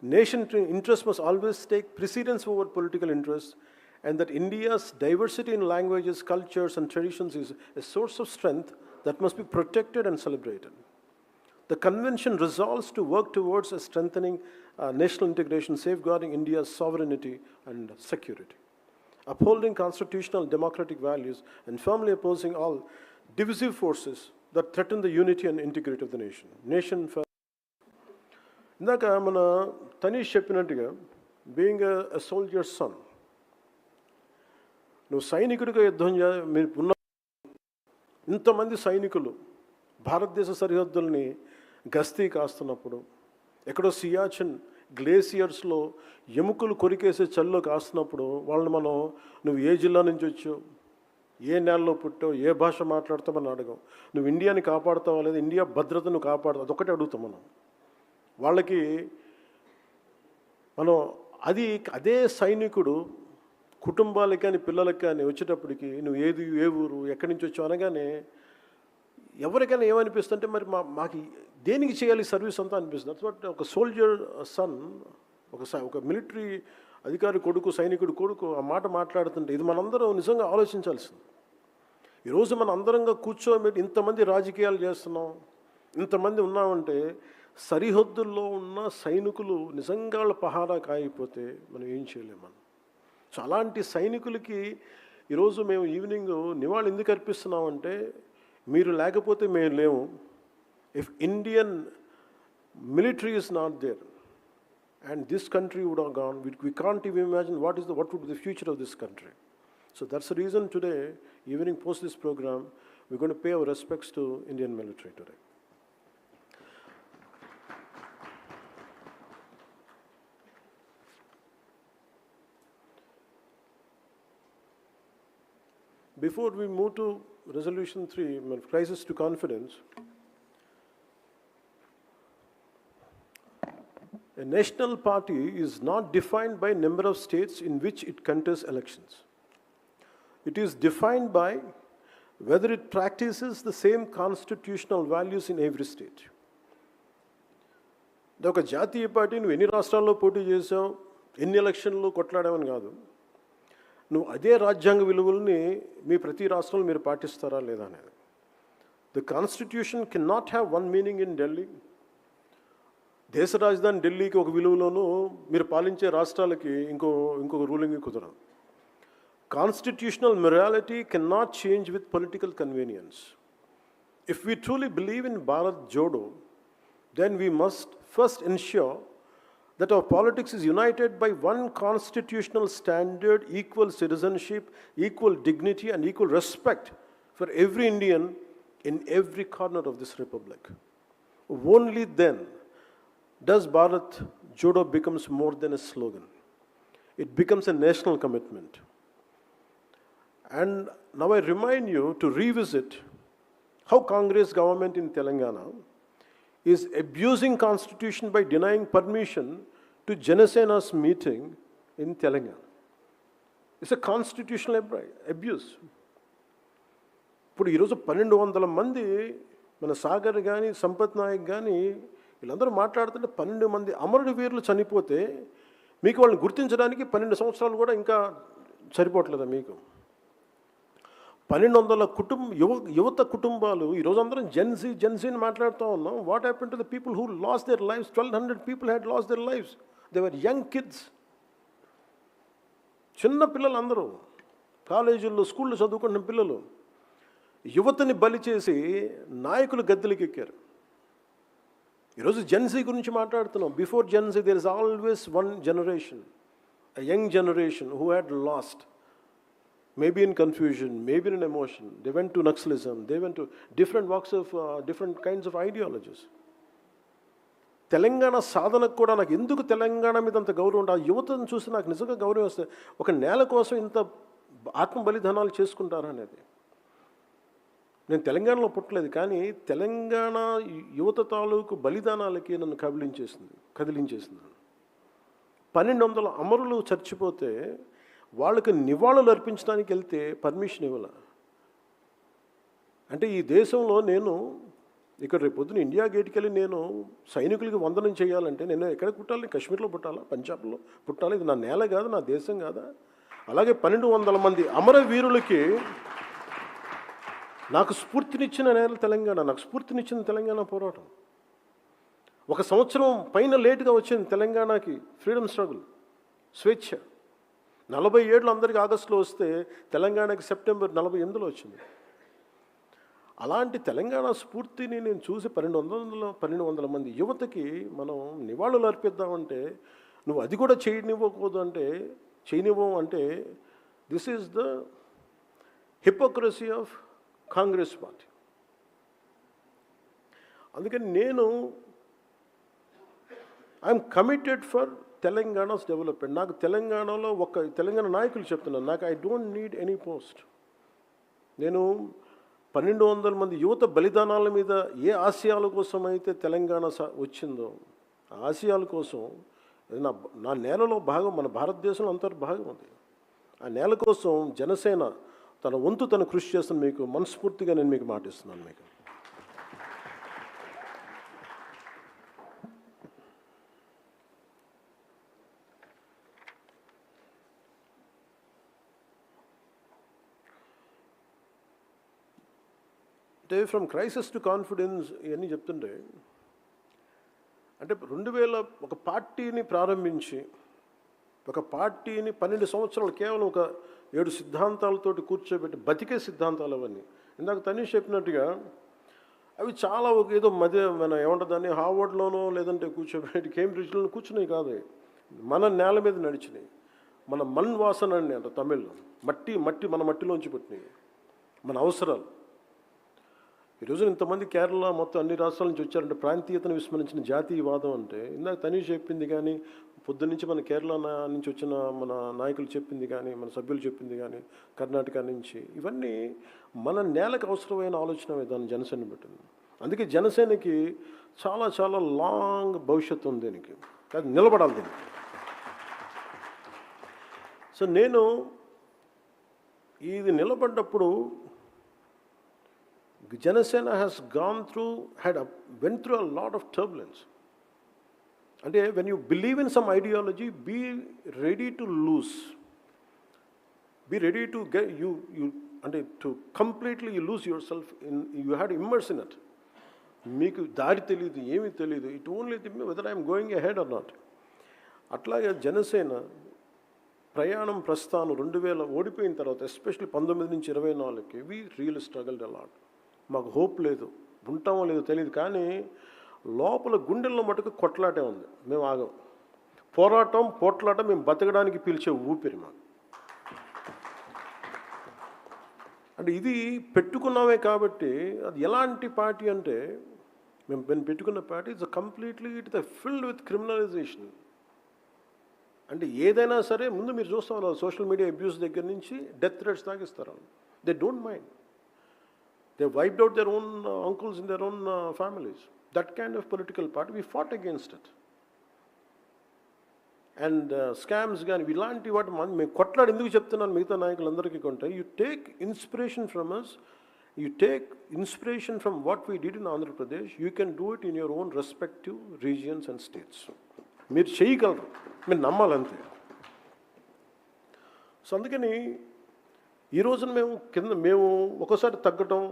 nation interest must always take precedence over political interests, and that India's diversity in languages, cultures, and traditions is a source of strength that must be protected and celebrated. The convention resolves to work towards a strengthening national integration, safeguarding India's sovereignty and security, upholding constitutional democratic values, and firmly opposing all divisive forces that threaten the unity and integrity of the nation. Nation first. ఇందాక మన తనీష్ చెప్పినట్టుగా being a soldier sun, నువ్వు సైనికుడిగా యుద్ధం మీరు ఉన్న ఇంతమంది సైనికులు భారతదేశ సరిహద్దుల్ని గస్తీ కాస్తున్నప్పుడు, ఎక్కడో సియాచిన్ గ్లేసియర్స్లో ఎముకలు కొరికేసే చల్లో కాస్తున్నప్పుడు వాళ్ళని మనం నువ్వు ఏ జిల్లా నుంచి వచ్చావు, ఏ నేలలో పుట్టావు, ఏ భాష మాట్లాడతామని అడగం. నువ్వు ఇండియాని కాపాడుతావా లేదా ఇండియా భద్రతను కాపాడుతావు, అదొకటే అడుగుతాం మనం. వాళ్ళకి మనం అదే సైనికుడు కుటుంబాలకి కానీ పిల్లలకి కానీ వచ్చేటప్పటికి నువ్వు ఏ ఊరు ఎక్కడి నుంచి వచ్చావు అనగానే ఎవరికైనా ఏమనిపిస్తుంటే మరి మాకు దేనికి చేయాలి సర్వీస్ అంతా అనిపిస్తుంది. అట్లా ఒక సోల్జర్ సన్, ఒక మిలిటరీ అధికారి కొడుకు, సైనికుడు కొడుకు ఆ మాట మాట్లాడుతుంటే ఇది మనందరం నిజంగా ఆలోచించాల్సింది. ఈరోజు మన అందరంగా కూర్చోబెట్టి ఇంతమంది రాజకీయాలు చేస్తున్నాం, ఇంతమంది ఉన్నామంటే సరిహద్దుల్లో ఉన్న సైనికులు నిజంగా వాళ్ళ పహారా కాయిపోతే మనం ఏం చేయలేము మనం. సో అలాంటి సైనికులకి ఈరోజు మేము ఈవినింగ్ నివాళి ఎందుకు అర్పిస్తున్నామంటే మీరు లేకపోతే మేము లేము. If Indian military is not there and this country would have gone, we can't even imagine what would be the future of this country. So that's the reason today, evening post this program, we're going to pay our respects to Indian military today. Before we move to resolution 3, crisis to confidence, a national party is not defined by number of states in which it contests elections. It is defined by whether it practices the same constitutional values in every state. ఒక జాతీయ party నువ్వు ఎన్ని రాష్ట్రాల్లో పోటీ చేసావు, ఎన్ని ఎలక్షన్లు కొట్లాడావని కాదు, నువ్వు అదే రాజ్యాంగ విలువల్ని మీ ప్రతి రాష్ట్రంలో మీరు పాటిస్తారా లేదా అనేది. The constitution can not have one meaning in Delhi. దేశ రాజధాని ఢిల్లీకి ఒక విలువలోనూ మీరు పాలించే రాష్ట్రాలకి ఇంకొక రూలింగ్ కుదరదు. Constitutional morality can not change with political convenience. If we truly believe in Bharat Jodo, then we must first ensure that our politics is united by one constitutional standard, equal citizenship, equal dignity, and equal respect for every Indian in every corner of this republic. Only then does Bharat Jodo becomes more than a slogan. It becomes a national commitment. And now I remind you to revisit how Congress government in Telangana is abusing constitution by denying permission to Janasena's meeting in Telangana. It's a constitutional abuse. ఇప్పుడు ఈరోజు 1200 మంది మన సాగర్ కానీ సంపత్ నాయక్ కానీ వీళ్ళందరూ మాట్లాడుతుంటే 12 మంది అమరుడు వీరులు చనిపోతే మీకు వాళ్ళని గుర్తించడానికి 12 సంవత్సరాలు కూడా ఇంకా సరిపోవట్లేదా మీకు? 1200 యువత కుటుంబాలు ఈరోజు అందరం జెన్సీని మాట్లాడుతూ ఉన్నాం. What happen to the people who last there lifes? 1200 people had last there lifes. They were young kids, చిన్న పిల్లలు, అందరూ కాలేజీల్లో స్కూల్లో చదువుకున్న పిల్లలు. యువతని బలి చేసి నాయకులు గద్దెలకి ఎక్కారు. ఈరోజు జెన్సీ గురించి మాట్లాడుతున్నాం. Before Gen Z there is always one generation a young generation who had lost, maybe in confusion, maybe in emotion. They went to Naxalism, they went to different walks of, different kinds of ideologies. Telangana సాధనకు కూడా నాకు ఎందుకు తెలంగాణ మీద అంత గౌరవం ఉంటుంది, ఆ యువతను చూసి నాకు నిజంగా గౌరవం వస్తుంది. ఒక నేల కోసం ఇంత ఆత్మ బలిదానాలు చేసుకుంటారా అనేది. నేను తెలంగాణలో పుట్టలేదు, కానీ తెలంగాణ యువత తాలూకు బలిదానాలకి నన్ను కదిలించేసింది. 1200 అమరులు చచ్చిపోతే వాళ్ళకి నివాళులు అర్పించడానికి వెళ్తే పర్మిషన్ ఇవ్వాల. అంటే ఈ దేశంలో నేను ఇక్కడ రేపు పొద్దున ఇండియా గేట్కి వెళ్ళి నేను సైనికులకి వందనం చేయాలంటే నేను ఎక్కడ పుట్టాలి? కాశ్మీర్లో పుట్టాలా? పంజాబ్లో పుట్టాలి? ఇది నా నేల కాదు, నా దేశం కాదా? అలాగే 1200 మంది అమరవీరులకి నాకు స్ఫూర్తినిచ్చిన నేల తెలంగాణ, నాకు స్ఫూర్తినిచ్చిన తెలంగాణ పోరాటం. 1 సంవత్సరం పైన లేటుగా వచ్చింది తెలంగాణకి ఫ్రీడమ్ స్ట్రగుల్, స్వేచ్ఛ. 47 అందరికీ ఆగస్టులో వస్తే తెలంగాణకి సెప్టెంబర్ 48లో వచ్చింది. అలాంటి తెలంగాణ స్ఫూర్తిని నేను చూసి 1200 మంది యువతకి మనం నివాళులు అర్పిద్దామంటే నువ్వు అది కూడా చేయనివ్వవు అంటే this is the hypocrisy of Congress party. అందుకని నేను I'm committed for Telangana's development. నాకు తెలంగాణలో తెలంగాణ నాయకులు చెప్తున్నాను, నాకు I don't need any post. నేను 1200 మంది యువత బలిదానాల మీద ఏ ఆశయాల కోసం అయితే తెలంగాణ వచ్చిందో ఆ ఆశయాల కోసం నా నేలలో భాగం, మన భారతదేశంలో అంతర్భాగం ఉంది. ఆ నేల కోసం జనసేన తన వంతు తను కృషి చేస్తున్న మీకు మనస్ఫూర్తిగా నేను మీకు మాటిస్తున్నాను. మీకు అంటే ఫ్రమ్ క్రైసిస్ టు కాన్ఫిడెన్స్ ఇవన్నీ చెప్తుంటే, అంటే 2000 ఒక పార్టీని ప్రారంభించి ఒక పార్టీని 12 సంవత్సరాలు కేవలం ఒక 7 సిద్ధాంతాలతోటి కూర్చోబెట్టి బతికే సిద్ధాంతాలు అవన్నీ. ఇందాక తనీష్ చెప్పినట్టుగా అవి చాలా ఏదో మన ఏమంటుందని హార్వర్డ్లోనో లేదంటే కూర్చోబెట్టి కేంబ్రిడ్జ్లోనో కూర్చున్నాయి కాదు, మన నేల మీద నడిచినాయి. మన మన్ వాసన అండి అంట తమిళ్లో, మట్టి మన మట్టిలోంచి పుట్టినాయి మన అవసరాలు. ఈరోజు ఇంతమంది కేరళ మొత్తం అన్ని రాష్ట్రాల నుంచి వచ్చారంటే ప్రాంతీయతను విస్మరించిన జాతీయవాదం అంటే ఇందాక తనీష్ చెప్పింది, కానీ పొద్దున్నుంచి మన కేరళ నుంచి వచ్చిన మన నాయకులు చెప్పింది, కానీ మన సభ్యులు చెప్పింది, కానీ కర్ణాటక నుంచి, ఇవన్నీ మన నేలకు అవసరమైన ఆలోచన విధానం జనసేన పెట్టింది. అందుకే జనసేనకి చాలా చాలా లాంగ్ భవిష్యత్తు ఉంది దీనికి, కానీ నిలబడాలి దీనికి. సో నేను ఇది నిలబడ్డప్పుడు Janasena has went through a lot of turbulence. And when you believe in some ideology, be ready to lose. Be ready to get to completely you lose yourself you had to immerse in it. Meeku dari teliyadu, emi teliyadu. It only whether I am going ahead or not. అట్లాగే జనసేన ప్రయాణం ప్రస్థానం 2000 ఓడిపోయిన తర్వాత especially 19 నుంచి 24కి వి real struggled allot. మాకు hope లేదు, ఉంటామో లేదో తెలియదు, కానీ లోపల గుండెల్లో మటుకు కొట్లాటే ఉంది. మేము ఆగం. పోట్లాట మేము బతకడానికి పిలిచే ఊపిరి మాకు. అంటే ఇది పెట్టుకున్నామే కాబట్టి అది ఎలాంటి పార్టీ అంటే మేము పెట్టుకున్న party it's completely filled with criminalisation. అంటే ఏదైనా సరే ముందు మీరు చూస్తాం సోషల్ మీడియా అబ్యూస్ దగ్గర నుంచి డెత్ థ్రెట్స్ తాగిస్తారు. They don't mind. They wiped out their own uncles in their own families. That kind of political party, we fought against it. And scams కానీ ఇలాంటి వాటి మేము కొట్లాడి ఎందుకు చెప్తున్నాను మిగతా నాయకులందరికీ కొంటే, you take inspiration from us, you take inspiration from what we did in Andhra Pradesh, you can do it in your own respective regions and states. మీరు చేయగలరు, మీరు నమ్మాలంతే. సో అందుకని ఈ రోజున మేము ఒకసారి తగ్గటం,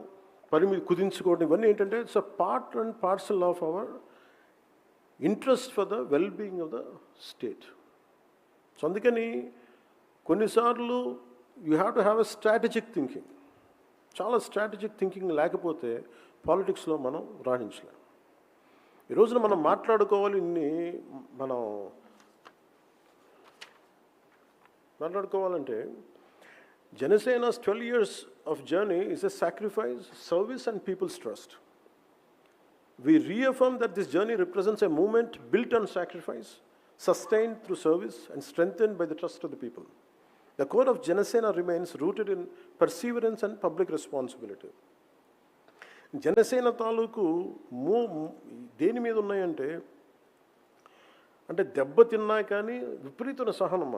పరిమితి కుదించుకోవడం, ఇవన్నీ ఏంటంటే it's a part and parcel of our interest for the well being of the state. So అందుకని కొన్నిసార్లు you have to have a strategic thinking. చాలా స్ట్రాటజిక్ థింకింగ్ లేకపోతే పాలిటిక్స్లో మనం రాణించలేం. ఈ రోజున మనం మాట్లాడుకోవాలి, మనం మాట్లాడుకోవాలంటే Janasena's 12 years of journey is a sacrifice, service, and people's trust. We reaffirm that this journey represents a movement built on sacrifice, sustained through service, and strengthened by the trust of the people. The core of Janasena remains rooted in perseverance and public responsibility. Janasena తాలూకు దేని మీద ఉన్నాయంటే అంటే దెబ్బతిన్నా కానీ విపరీతమైన సహనం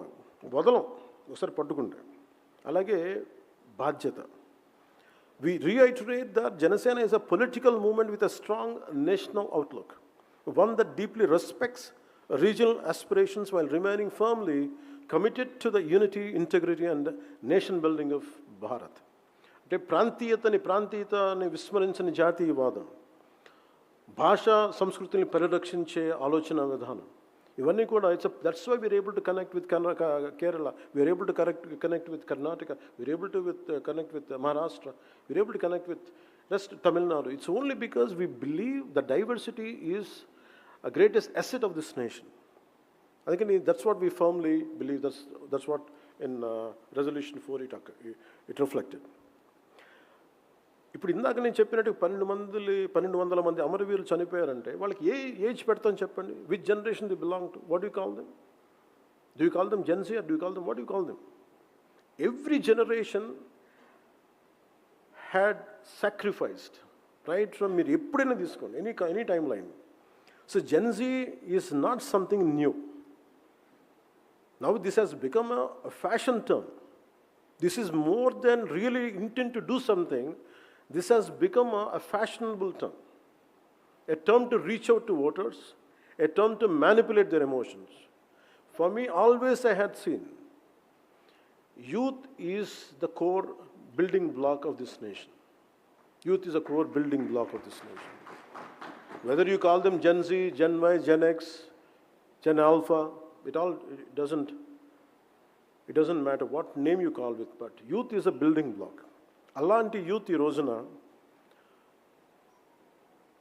వదలం ఒకసారి పట్టుకుంటే అలాగే బాధ్యత. We reiterate that Janasena is a political movement with a strong national outlook, one that deeply respects regional aspirations while remaining firmly committed to the unity, integrity, and nation building of Bharat. అంటే ప్రాంతీయతని విస్మరించని జాతీయవాదం, భాషా సంస్కృతిని పరిరక్షించే ఆలోచన విధానం, ఇవన్నీ కూడా that's why we are able to connect with Kerala, we are able to connect with Karnataka, we are able to connect with Maharashtra, we are able to connect with rest Tamil Nadu. It's only because we believe the diversity is a greatest asset of this nation. I think that's what we firmly believe. That's what in resolution 4 it reflected. ఇప్పుడు ఇందాక నేను చెప్పినట్టు 1200 మంది అమరవీరులు చనిపోయారంటే వాళ్ళకి ఏ age పెడతాను చెప్పండి? Which generation they belong to? What you call them? Do you call them Gen Z or do you call them what you call them? Every generation had sacrificed right from, మీరు ఎప్పుడైనా తీసుకోండి, any timeline. So Gen Z is not something new. Now this has become a fashion term. This is more than really intent to do something. This has become a fashionable term. A term to reach out to voters, a term to manipulate their emotions. For me, always I had seen, youth is the core building block of this nation. Youth is a core building block of this nation. Whether you call them Gen Z, Gen Y, Gen X, Gen Alpha, it doesn't matter what name you call it, but youth is a building block. అలాంటి youth ఈ రోజున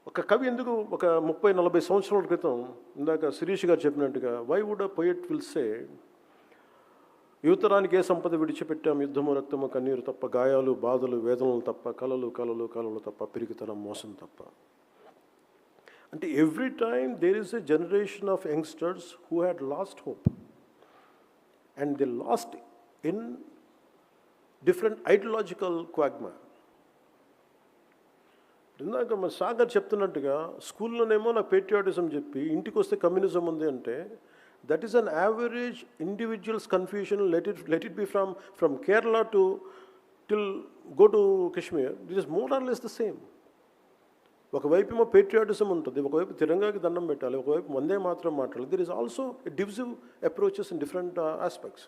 ఒక కవి ఎందుకు ఒక 30-40 సంవత్సరాల క్రితం ఇందాక శిరీష్ గారు చెప్పినట్టుగా why would a poet will say, యువతరానికి ఏ సంపద విడిచిపెట్టాం, యుద్ధము రక్తము కన్నీరు తప్ప, గాయాలు బాధలు వేదనలు తప్ప, కలలు తప్ప, పిరికితనం మోసం తప్ప. And every time there is a generation of youngsters who had lost hope, and they lost in different ideological quagmire. ఇందాక మన సాగర్ చెప్తున్నట్టుగా స్కూల్లోనేమో నాకు పేట్రియాటిజం చెప్పి ఇంటికి వస్తే కమ్యూనిజం ఉంది అంటే that is an average individuals confusion. Let it be from Kerala to till go to Kashmir, this is more or less the same. ఒకవైపు ఏమో పేట్రియాటిజం ఉంటుంది, ఒకవైపు తిరంగాకి దండం పెట్టాలి, ఒకవైపు వందే మాత్రం మాట్లాడాలి. There is also divisive approaches in different aspects.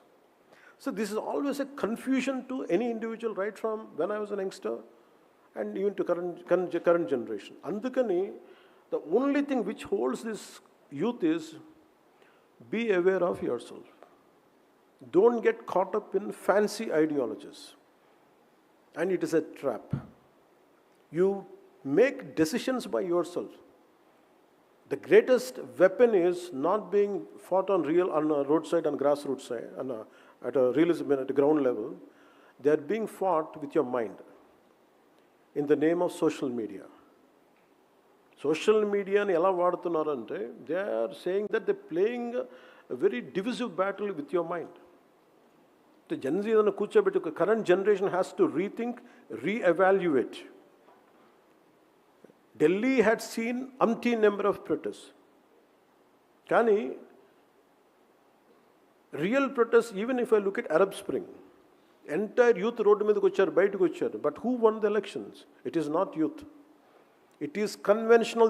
So this is always a confusion to any individual right from when I was an youngster and even to current generation. అందుకని the only thing which holds this youth is be aware of yourself. Don't get caught up in fancy ideologies, and it is a trap. You make decisions by yourself. The greatest weapon is not being fought on a roadside and grassroots side, at a realism, at a ground level. They are being fought with your mind in the name of social media. Social media ni ela vadutunnarante, they are saying that they're playing a very divisive battle with your mind. The Gen Z is కూర్చోబెట్టి current generation has to rethink, re-evaluate. Delhi had seen umpteen number of protests. Kani, real protests, even if I look at Arab Spring, entire youth road medaku vacharu, bayataku vacharu. But who won the elections? It is not youth. It is conventional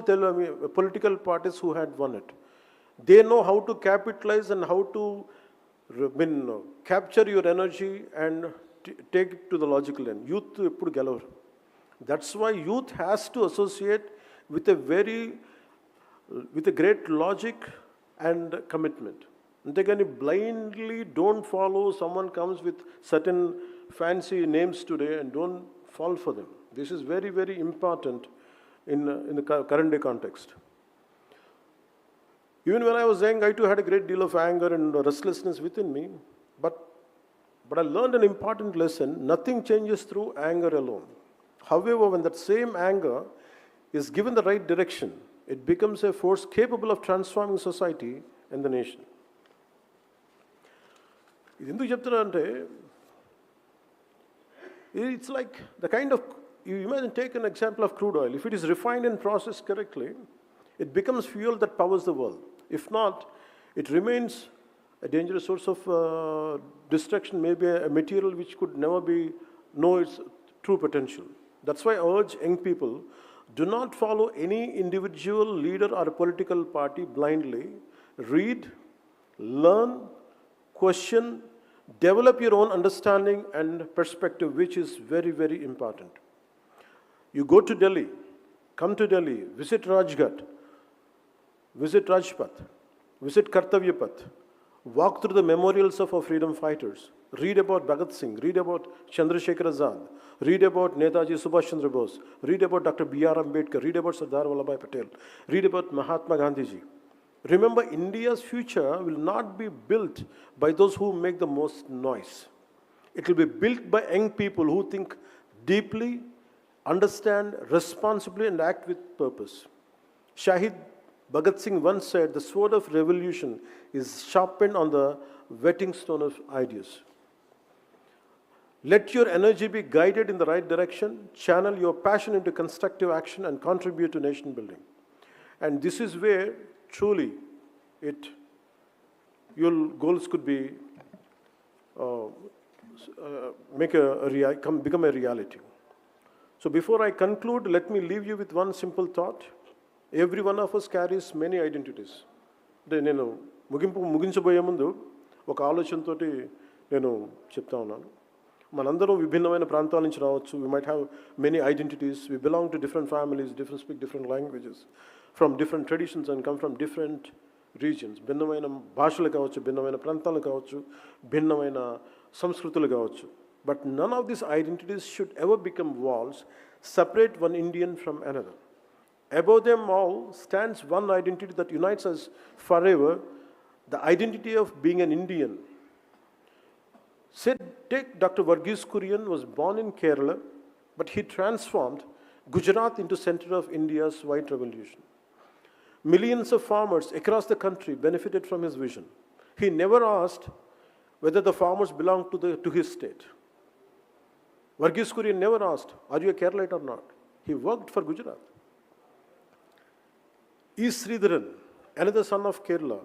political parties who had won it. They know how to capitalize and how to capture your energy and take it to the logical end. Youth eppudu gelavar. That's why youth has to associate with a great logic and commitment. Antegani blindly don't follow someone comes with certain fancy names today and don't fall for them. This is very, very important in the current day context. Even when I was young, I too had a great deal of anger and restlessness within me. But But I learned an important lesson. Nothing changes through anger alone. However, when that same anger is given the right direction, it becomes a force capable of transforming society and the nation. ఇది ఎందుకు చెప్తున్నా అంటే it's like the kind of, you imagine, take an example of crude oil. If it is refined and processed correctly, it becomes fuel that powers the world. If not, it remains a dangerous source of destruction, maybe a material which could never know its true potential. That's why I urge young people, do not follow any individual leader or political party blindly. Read, learn, question, develop your own understanding and perspective, which is very, very important. You go to Delhi, come to Delhi, visit Rajghat, visit Rajpath, visit Kartavyapath, walk through the memorials of our freedom fighters, read about Bhagat Singh, read about Chandrasekhar Azad, read about Netaji Subhash Chandra Bose, read about Dr. B.R. Ambedkar, read about Sardar Vallabhbhai Patel, read about Mahatma Gandhi ji. Remember, India's future will not be built by those who make the most noise. It will be built by young people who think deeply, understand responsibly, and act with purpose. Shahid Bhagat Singh once said, the sword of revolution is sharpened on the whetting stone of ideas. Let your energy be guided in the right direction, channel your passion into constructive action, and contribute to nation building. And this is where truly your goals could be become a reality. So before I conclude, let me leave you with one simple thought. Every one of us carries many identities. నేను ముగించబోయే ముందు ఒక ఆలోచనతోటి నేను చెప్తా ఉన్నాను. మనందరం విభిన్నమైన ప్రాంతాల నుంచి రావచ్చు. We might have many identities. We belong to different families, speak different languages, from different traditions, and come from different regions. భిన్నమైన భాషలు కావచ్చు, భిన్నమైన ప్రాంతాలు కావచ్చు, భిన్నమైన సంస్కృతులు కావచ్చు. But none of these identities should ever become walls, separate one Indian from another. Above them all stands one identity that unites us forever, the identity of being an Indian. Take Dr. Varghese Kurian, was born in Kerala, but he transformed Gujarat into center of India's white revolution. Millions of farmers across the country benefited from his vision. He never asked whether the farmers belonged to his state. Varghese Kurian never asked, are you a Keralite or not? He worked for Gujarat. E. Sridharan, another son of Kerala,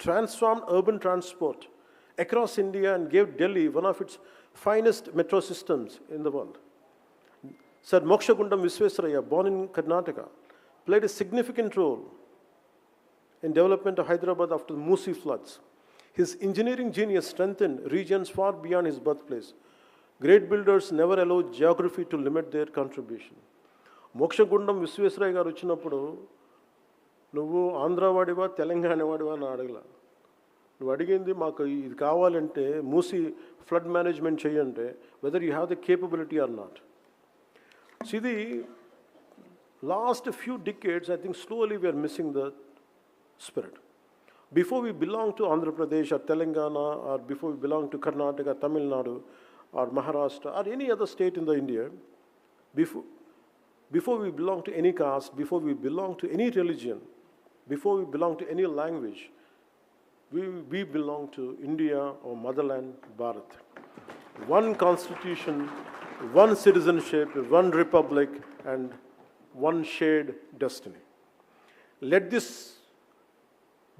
transformed urban transport across India and gave Delhi one of its finest metro systems in the world. Sir Mokshagundam Visvesvaraya, born in Karnataka, played a significant role in development of Hyderabad after the Musi floods. His engineering genius strengthened regions far beyond his birthplace. Great builders never allow geography to limit their contribution. Mokshagundam Visvesvaraya garu vachinappudu నువ్వు ఆంధ్రవాడివా తెలంగాణవాడివా అని అడగల. నువ్వు అడిగింది మాకు ఇది కావాలంటే Musi flood management చేయంటే whether you have the capability or not. See, the last few decades, I think slowly we are missing the spirit. Before we belong to Andhra Pradesh or Telangana, or before we belong to Karnataka, Tamil Nadu, or Maharashtra, or any other state in the India, before we belong to any caste, before we belong to any religion, before we belong to any language, we belong to India or motherland, Bharat. One constitution, one citizenship, one republic, and one shared destiny. Let this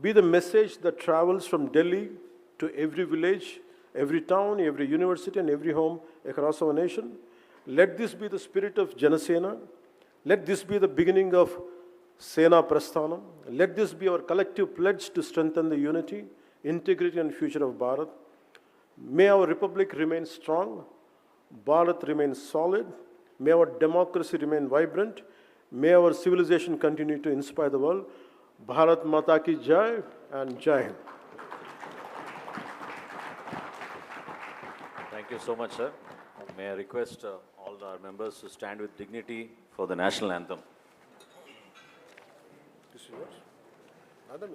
be the message that travels from Delhi to every village, every town, every university, and every home across our nation. Let this be the spirit of JANASENA. Let this be the beginning of Sena Prasthanam. Let this be our collective pledge to strengthen the unity, integrity, and future of Bharat. May our republic remain strong, Bharat remain solid, may our democracy remain vibrant, may our civilization continue to inspire the world. Bharat Mata Ki Jai and Jai Hind. Thank you so much, sir. May I request all our members to stand with dignity for the national anthem. This is yours? Other